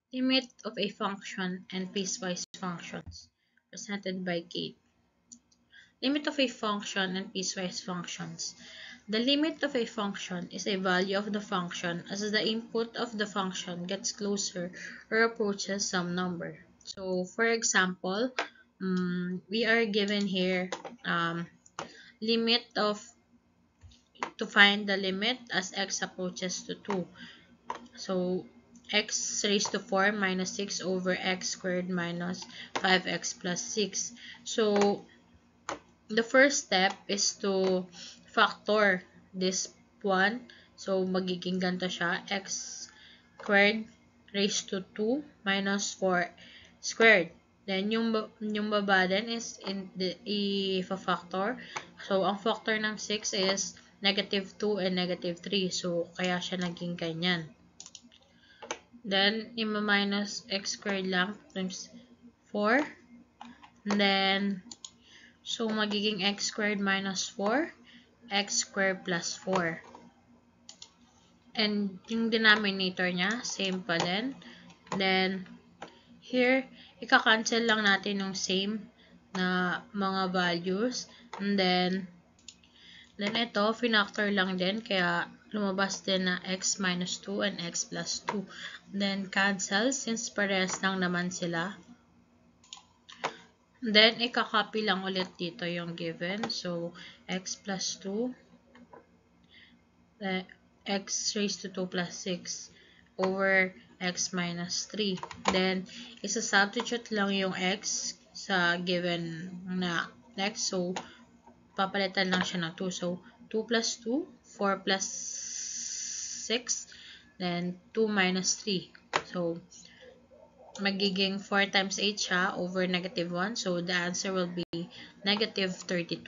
Limit of a function and piecewise functions, presented by Kate. Limit of a function and piecewise functions. The limit of a function is a value of the function as the input of the function gets closer or approaches some number. So, for example, we are given here limit of to find the limit as x approaches to 2. So, x raised to 4 minus 6 over x squared minus 5x plus 6. So, the first step is to factor this one. So, magiging ganito siya. X squared raised to 2 minus 4 squared. Then, yung baba din is i-factor. So, ang factor ng 6 is negative 2 and negative 3. So, kaya siya naging ganyan. Then, i-minus x squared lang times 4. And then, so, magiging x squared minus 4, x squared plus 4. And yung denominator niya, same pa din. Then, here, ika-cancel lang natin yung same na mga values. And then ito, finactor lang din. Kaya, lumabas din na x minus 2 and x plus 2. Then, cancel since parehas lang naman sila. Then, ika-copy lang ulit dito yung given. So, x plus 2, x raised to 2 plus 6 over x minus 3. Then, isa-substitute lang yung x sa given na x. So, papalitan lang siya ng 2. So, 2 plus 2, 4 plus 6, then 2 minus 3. So, magiging 4 times 8 siya over negative 1. So, the answer will be negative 32.